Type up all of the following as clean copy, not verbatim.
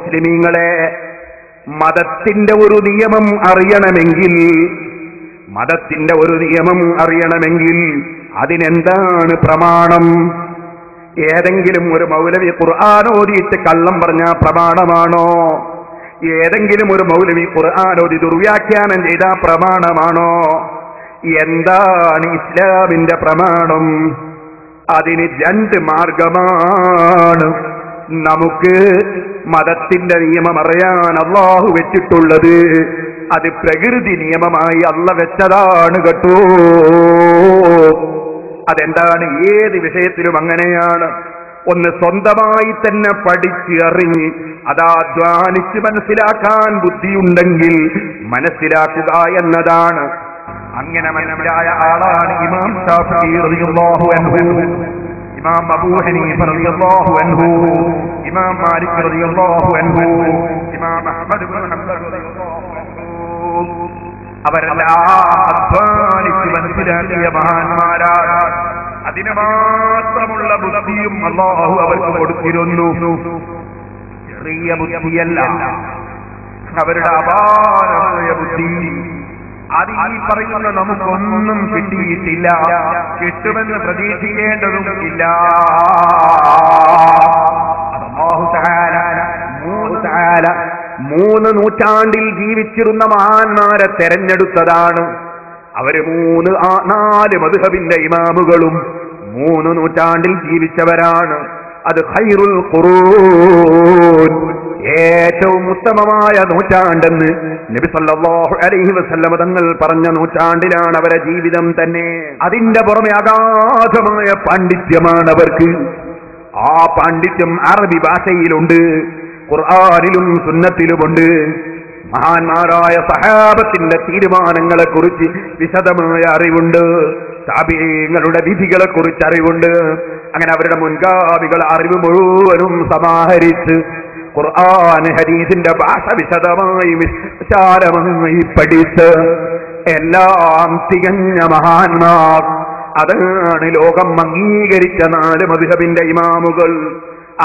മുസ്ലിമീങ്ങളെ, മതത്തിന്റെ ഒരു നിയമം അറിയണമെങ്കിൽ അതിനെന്താണ് പ്രമാണം? ഏതെങ്കിലും ഒരു മൗലവി ഖുർആൻ ഓതിയിട്ട് കള്ളം പറഞ്ഞ പ്രമാണമാണോ? ഏതെങ്കിലും ഒരു മൗലവി ഖുർആൻ ഓതി ദുർവ്യാഖ്യാനം ചെയ്ത പ്രമാണമാണോ? എന്താണ് ഇസ്ലാമിന്റെ പ്രമാണം? അതിന് രണ്ട് മാർഗമാണ് നമുക്ക് മതത്തിന്റെ നിയമം അറിയാൻ അല്ലാഹു വെച്ചിട്ടുള്ളത്. അത് പ്രകൃതി നിയമമായി അല്ല വെച്ചതാണ് കേട്ടോ. അതെന്താണ്? ഏത് വിഷയത്തിലും അങ്ങനെയാണ്. ഒന്ന് സ്വന്തമായി തന്നെ പഠിച്ച് അറിഞ്ഞ് അതാധ്വാനിച്ച് മനസ്സിലാക്കാൻ ബുദ്ധിയുണ്ടെങ്കിൽ മനസ്സിലാക്കുക എന്നതാണ്. അങ്ങനെ മനസ്സിലായ ആളാണ് ഇമാം ശാഫിഈ റളിയല്ലാഹു അൻഹു, ഇമാം അബൂ ഹനീഫ റളിയല്ലാഹു അൻഹു, ഇമാം മാലിക് റളിയല്ലാഹു അൻഹു, ഇമാം അഹ്മദ് ഇബ്നു ഹംബൽ റളിയല്ലാഹു അൻഹു. അവരെല്ലാം അധ്വാനിച്ച് മനസ്സിലാക്കിയ മഹാന്മാരാണ്. അതിന് മാത്രമുള്ള ബുദ്ധിയും അല്ലാഹു അവർക്ക് കൊടുത്തിരുന്നു. ചെറിയ ബുദ്ധിയല്ല, അവരുടെ അപാരമായ ബുദ്ധി. അത് ഈ പറയുന്ന നമുക്കൊന്നും കിട്ടിയിട്ടില്ല, കിട്ടുമെന്ന് പ്രതീക്ഷിക്കേണ്ടതും ഇല്ല. അല്ലാഹു തആല 3 നൂറ്റാണ്ടിൽ ജീവിച്ചിരുന്ന മഹാന്മാരെ തെരഞ്ഞെടുത്തതാണ്. അവര് 4 മദ്ഹബിന്റെ ഇമാമുകളും 3 നൂറ്റാണ്ടിൽ ജീവിച്ചവരാണ്. അത് ഖൈറുൽ ഖുറൂൻ, ഏറ്റവും ഉത്തമമായ നൂറ്റാണ്ടെന്ന് നബി സല്ലല്ലാഹു അലൈഹി വസല്ലം തങ്ങൾ പറഞ്ഞ നൂറ്റാണ്ടിലാണ് അവരുടെ ജീവിതം തന്നെ. അതിന്റെ പുറമെ അഗാധമായ പാണ്ഡിത്യമാണ് അവർക്ക്. ആ പാണ്ഡിത്യം അറബി ഭാഷയിലുണ്ട്, ഖുർആനിലും സുന്നത്തിലുമുണ്ട്. മഹാന്മാരായ സഹാബത്തിന്റെ തീരുമാനങ്ങളെ കുറിച്ച് വിശദമായ അറിവുണ്ട്, താബിഈങ്ങളുടെ വിധികളെ കുറിച്ച് അറിവുണ്ട്. അങ്ങനെ അവരുടെ മുൻഗാമികൾ അറിവ് മുഴുവനും സമാഹരിച്ച് ഖുർആൻ ഹദീസിന്റെ ഭാഷ വിശദമായി വിശാലമായി പഠിച്ച് എല്ലാം തികഞ്ഞ മഹാന്മാർ. അതാണ് ലോകം അംഗീകരിച്ച 4 മദ്ഹബിന്റെ ഇമാമുകൾ.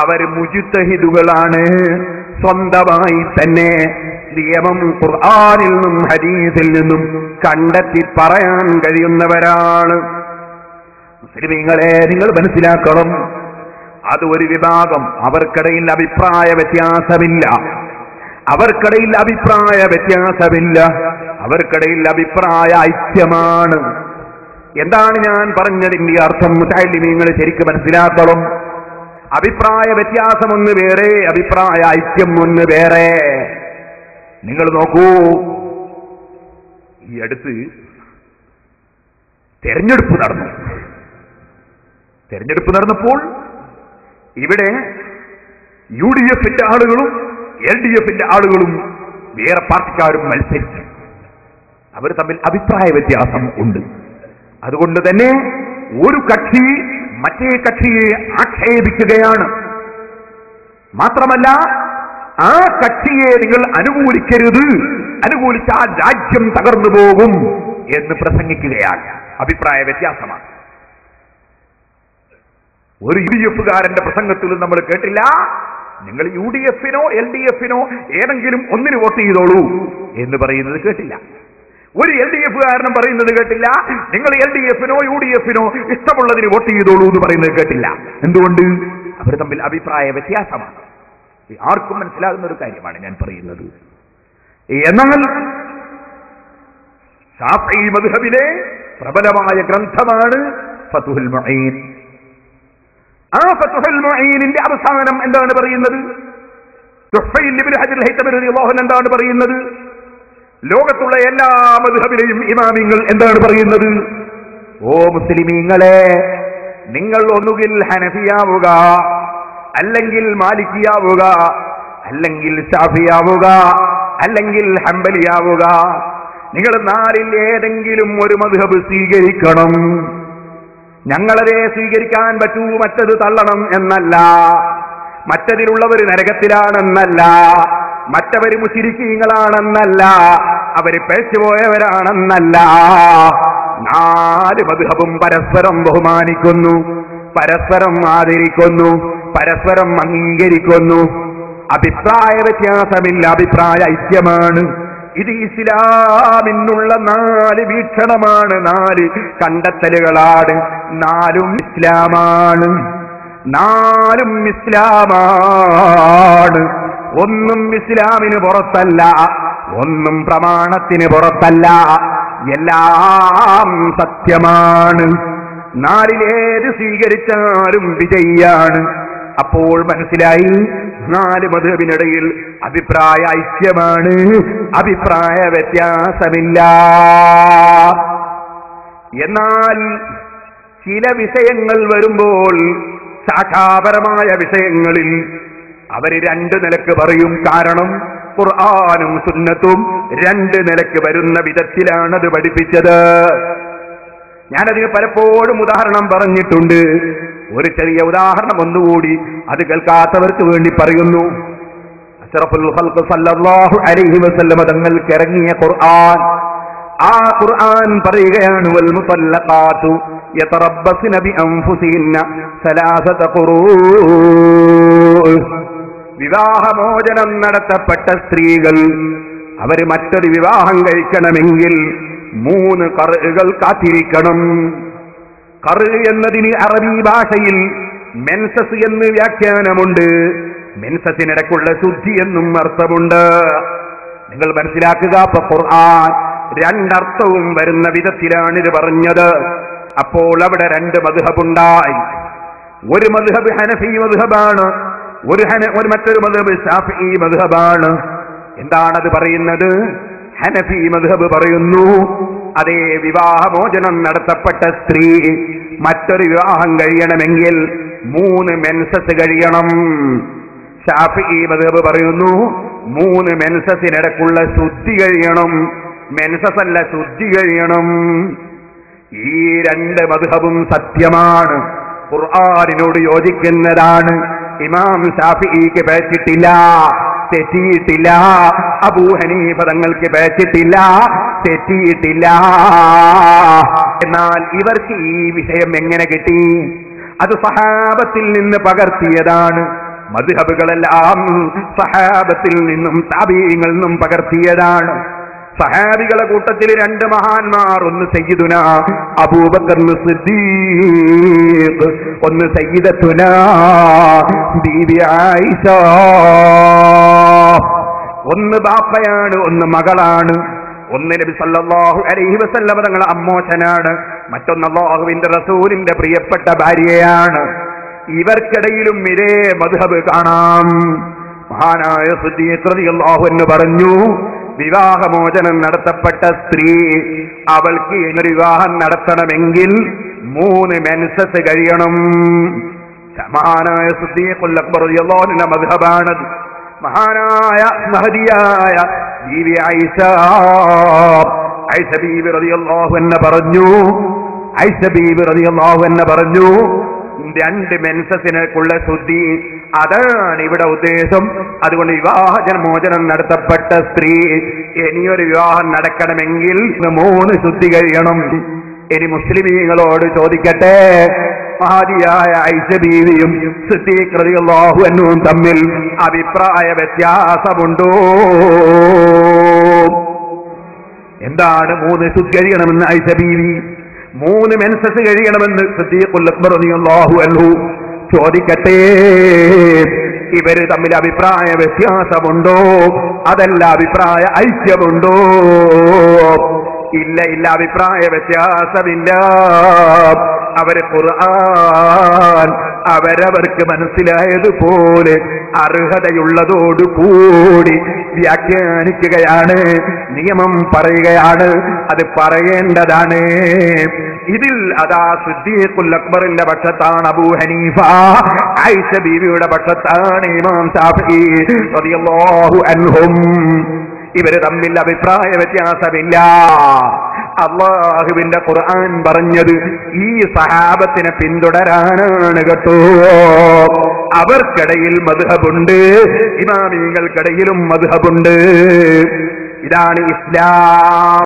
അവർ മുജ്തഹിദുകളാണ്. സ്വന്തമായി തന്നെ നിയമം ഖുർആനിൽ നിന്നും ഹദീസിൽ നിന്നും കണ്ടെത്തി പറയാൻ കഴിയുന്നവരാണ്. മുസ്ലിമീങ്ങളെ, നിങ്ങൾ മനസ്സിലാക്കണം, അത് ഒരു വിഭാഗം. അവർക്കിടയിൽ അഭിപ്രായ വ്യത്യാസമില്ല, അവർക്കിടയിൽ അഭിപ്രായ ഐക്യമാണ്. എന്താണ് ഞാൻ പറഞ്ഞതിന്റെ അർത്ഥം? മുതഅല്ലിമീങ്ങൾ ശരിക്കും മനസ്സിലാക്കണം. അഭിപ്രായ വ്യത്യാസം ഒന്ന് വേറെ, അഭിപ്രായ ഐക്യം ഒന്ന് വേറെ. നിങ്ങൾ നോക്കൂ, ഈ അടുത്ത് തെരഞ്ഞെടുപ്പ് നടന്നപ്പോൾ ഇവിടെ UDFന്റെ ആളുകളും LDFന്റെ ആളുകളും വേറെ പാർട്ടിക്കാരും മത്സരിച്ചു. അവർ തമ്മിൽ അഭിപ്രായ വ്യത്യാസം ഉണ്ട്. അതുകൊണ്ട് തന്നെ ഒരു കക്ഷി മറ്റേ കക്ഷിയെ ആക്ഷേപിക്കുകയാണ്. മാത്രമല്ല, ആ കക്ഷിയെ നിങ്ങൾ അനുകൂലിക്കരുത്, അനുകൂലിച്ചാൽ രാജ്യം തകർന്നു പോകും എന്ന് പ്രസംഗിക്കുകയാണ്. അഭിപ്രായ വ്യത്യാസമാണ്. ഒരു UDFകാരന്റെ പ്രസംഗത്തിൽ നമ്മൾ കേട്ടില്ല, നിങ്ങൾ UDFനോ LDFനോ ഏതെങ്കിലും ഒന്നിന് വോട്ട് ചെയ്തോളൂ എന്ന് പറയുന്നത് കേട്ടില്ല. ഒരു LDFകാരനും പറയുന്നത് കേട്ടില്ല, നിങ്ങൾ LDFനോ UDFനോ ഇഷ്ടമുള്ളതിന് വോട്ട് ചെയ്തോളൂ എന്ന് പറയുന്നത് കേട്ടില്ല. എന്തുകൊണ്ട്? അവർ തമ്മിൽ അഭിപ്രായ വ്യത്യാസമാണ്. ആർക്കും മനസ്സിലാകുന്ന ഒരു കാര്യമാണ് ഞാൻ പറയുന്നത്. എന്നാൽ ശാഫിഈ മദ്ഹബിലെ പ്രബലമായ ഗ്രന്ഥമാണ് ഫത്ഹുൽ മുഈൻ. ആ ഫത്ഹുൽ മുഈനിന്റെ അവസാനം എന്താണ് പറയുന്നത്? തുഹ്ഫയിൽ ഇബ്നു ഹജർ അൽ-ഹൈതമി റളിയല്ലാഹു അൻഹു എന്താണ് പറയുന്നത്? ലോകത്തുള്ള എല്ലാ മദ്ഹബിലെയും ഇമാമിങ്ങൾ എന്താണ് പറയുന്നത്? ഓ മുസ്ലിമീങ്ങളെ, നിങ്ങൾ ഒന്നുകിൽ ഹനഫിയാവുക, അല്ലെങ്കിൽ മാലിക്കിയാവുക, അല്ലെങ്കിൽ ശാഫിയാവുക, അല്ലെങ്കിൽ ഹംബലിയാവുക. നിങ്ങൾ 4ൽ ഏതെങ്കിലും ഒരു മദ്ഹബ് സ്വീകരിക്കണം. ഞങ്ങളതേ സ്വീകരിക്കാൻ പറ്റൂ, മറ്റത് തള്ളണം എന്നല്ല, മറ്റതിലുള്ളവർ നരകത്തിലാണെന്നല്ല, മറ്റവര് മുശ്രിക്കീങ്ങളാണെന്നല്ല, അവര് പേച്ചുപോയവരാണെന്നല്ല. 4 മദ്ഹബും പരസ്പരം ബഹുമാനിക്കുന്നു, പരസ്പരം ആദരിക്കുന്നു, പരസ്പരം അംഗീകരിക്കുന്നു. അഭിപ്രായ വ്യത്യാസമില്ല, അഭിപ്രായ ഐക്യമാണ്. ഇത് ഇസ്ലാമിനുള്ള 4 വീക്ഷണമാണ്, 4 കണ്ടെത്തലുകളാണ്. 4ഉം ഇസ്ലാമാണ്, 4ഉം ഇസ്ലാമാണ്. ഒന്നും ഇസ്ലാമിന് പുറത്തല്ല, ഒന്നും പ്രമാണത്തിന് പുറത്തല്ല, എല്ലാം സത്യമാണ്. 4ലേത് സ്വീകരിച്ചാലും വിജയിയാണ്. അപ്പോൾ മനസ്സിലായി 4 മദ്ഹബിനിടയിൽ അഭിപ്രായ ഐക്യമാണ്, അഭിപ്രായ വ്യത്യാസമില്ല. എന്നാൽ ചില വിഷയങ്ങൾ വരുമ്പോൾ, ശാഖാപരമായ വിഷയങ്ങളിൽ അവർ 2 നിലക്ക് പറയും. കാരണം ഖുർആനും സുന്നത്തും 2 നിലക്ക് വരുന്ന വിധത്തിലാണത് പഠിപ്പിച്ചത്. ഞാനതിന് പലപ്പോഴും ഉദാഹരണം പറഞ്ഞിട്ടുണ്ട്. ഒരു ചെറിയ ഉദാഹരണം ഒന്നുകൂടി അത് കേൾക്കാത്തവർക്ക് വേണ്ടി പറയുന്നു. അഷ്റഫുൽ ഖൽഖ് സല്ലല്ലാഹു അലൈഹി വസല്ലം തങ്ങൾക്ക് ഇറങ്ങിയ ഖുർആൻ, ആ ഖുർആൻ പറയുകയാണ്, വൽ മുതല്ലഖാതു യതറബ്ബസ്ന ബി അൻഫുസിഹിന്ന സലാസത ഖുറൂ. വിവാഹമോചനം നടത്തപ്പെട്ട സ്ത്രീകൾ അവര് മറ്റൊരു വിവാഹം കഴിക്കണമെങ്കിൽ 3 ഖർഉകൾ കാത്തിരിക്കണം. ഖർഉ എന്നതിന് അറബി ഭാഷയിൽ മെൻസസ് എന്ന് വ്യാഖ്യാനമുണ്ട്. മെൻസസിനിടക്കുള്ള ശുദ്ധി എന്നും അർത്ഥമുണ്ട്. നിങ്ങൾ മനസ്സിലാക്കുക, അപ്പൊ ഖുർആൻ 2 അർത്ഥവും വരുന്ന വിധത്തിലാണ് ഇത് പറഞ്ഞത്. അപ്പോൾ അവിടെ 2 മദ്ഹബുണ്ടായി. ഒരു മദ്ഹബ് ഹനഫി മദ്ഹബാണ്, മറ്റൊരു മദ്ഹബ് ശാഫിഈ മദ്ഹബാണ്. എന്താണത് പറയുന്നത്? ഹനഫി മദ്ഹബ് പറയുന്നു, അതേ വിവാഹമോചനം നടത്തപ്പെട്ട സ്ത്രീ മറ്റൊരു വിവാഹം കഴിയണമെങ്കിൽ 3 മെൻസസ് കഴിയണം. ശാഫിഈ മദ്ഹബ് പറയുന്നു 3 മെൻസസിനിടക്കുള്ള ശുദ്ധി കഴിയണം. മെൻസസ് അല്ല, ശുദ്ധി കഴിയണം. ഈ 2 മദ്ഹബും സത്യമാണ്, ഖുർആനിനോട് യോജിക്കുന്നതാണ്. ഇമാം ശാഫിഈക്ക് പേച്ചിട്ടില്ല, തെറ്റിയിട്ടില്ല. അബൂ ഹനീഫ തങ്ങൾക്ക് പേച്ചിട്ടില്ല, തെറ്റിയിട്ടില്ല. എന്നാൽ ഇവർക്ക് ഈ വിഷയം എങ്ങനെ കിട്ടി? അത് സഹാബത്തിൽ നിന്ന് പകർത്തിയതാണ്. മദ്ഹബുകളെല്ലാം സഹാബത്തിൽ നിന്നും താബീങ്ങളിൽ നിന്നും പകർത്തിയതാണ്. സഹാബികളെ കൂട്ടത്തിൽ 2 മഹാന്മാർ, ഒന്ന് സയ്യിദുന അബൂബക്കർ സിദ്ദീഖ്, ഒന്ന് സയ്യിദത്തുന ബീബി ആയിഷ. ഒന്ന് ബാപ്പയാണ്, ഒന്ന് മകളാണ്. ഒന്ന് നബി സല്ലല്ലാഹു അലൈഹി വസല്ലം തങ്ങളുടെ അമ്മോശനാണ്, മറ്റൊന്ന് അല്ലാഹുവിന്റെ റസൂലിന്റെ പ്രിയപ്പെട്ട ഭാര്യയാണ്. ഇവർക്കിടയിലും ഇതേ മദ്ഹബ് കാണാം. മഹാനായ സിദ്ദീഖ് റളിയല്ലാഹു അൻഹു പറഞ്ഞു, വിവാഹമോചനം നടത്തപ്പെട്ട സ്ത്രീ അവൾക്ക് ഒരു വിവാഹം നടത്തണമെങ്കിൽ 3 മെൻസസ് കഴിയണം. മഹാനായ സിദ്ദീഖുൽ അക്ബർ റളിയല്ലാഹു അൻഹു മദ്ഹബാണത്. മഹാനായ മഹദിയായ ബീവി ആയിഷ ബീവി റളിയല്ലാഹു അൻഹ പറഞ്ഞു, ആയിഷ ബീവി റളിയല്ലാഹു അൻഹ പറഞ്ഞു, 2 മെൻസസിനുള്ള ശുദ്ധി, അതാണ് ഇവിടെ ഉദ്ദേശം. അതുകൊണ്ട് വിവാഹമോചനം നടത്തപ്പെട്ട സ്ത്രീ ഇനിയൊരു വിവാഹം നടക്കണമെങ്കിൽ 3 ശുദ്ധി കഴിയണം. ഇനി മുസ്ലിമീങ്ങളോട് ചോദിക്കട്ടെ, മഹദിയായ ആയിഷ ബീവിയും സിദ്ദീഖ് റളിയല്ലാഹു അൻഹുവും തമ്മിൽ അഭിപ്രായ വ്യത്യാസമുണ്ടോ? എന്താണ് 3 ശുദ്ധി കഴിയണമെന്ന് ആയിഷ ബീവി, 3 മെൻസസ് കഴിയണമെന്ന് സിദ്ദീഖുൽ അക്ബർ റളിയല്ലാഹു അൻഹു? ചോദിക്കട്ടെ, ഇവര് തമ്മിൽ അഭിപ്രായ വ്യത്യാസമുണ്ടോ? അതല്ല, അഭിപ്രായ ഐക്യമുണ്ടോ? ഇല്ല, ഇല്ല, അഭിപ്രായ വ്യത്യാസമില്ല. അവര് ഖുർആൻ അവരവർക്ക് മനസ്സിലായതുപോലെ അർഹതയുള്ളതോടുകൂടി വ്യാഖ്യാനിക്കുകയാണ്, നിയമം പറയുകയാണ്. അത് പറയേണ്ടതാണ്. ഇതിൽ അതാ സിദ്ദീഖുൽ അക്ബറിന്റെ പക്ഷത്താണ് അബൂ ഹനീഫ, ആയിഷ ബീവിയുടെ പക്ഷത്താണ് ഇമാം ശാഫിഈ റളിയല്ലാഹു അൻഹും. ഇവര് തമ്മിൽ അഭിപ്രായ വ്യത്യാസമില്ല. അല്ലാഹുവിന്റെ ഖുർആൻ പറഞ്ഞത് ഈ സഹാബത്തിനെ പിന്തുടരാനാണ് കേട്ടോ. അവർക്കിടയിൽ മദ്ഹബുണ്ട്, ഇമാമികൾക്കിടയിലും മദ്ഹബുണ്ട്. ഇതാണ് ഇസ്ലാം.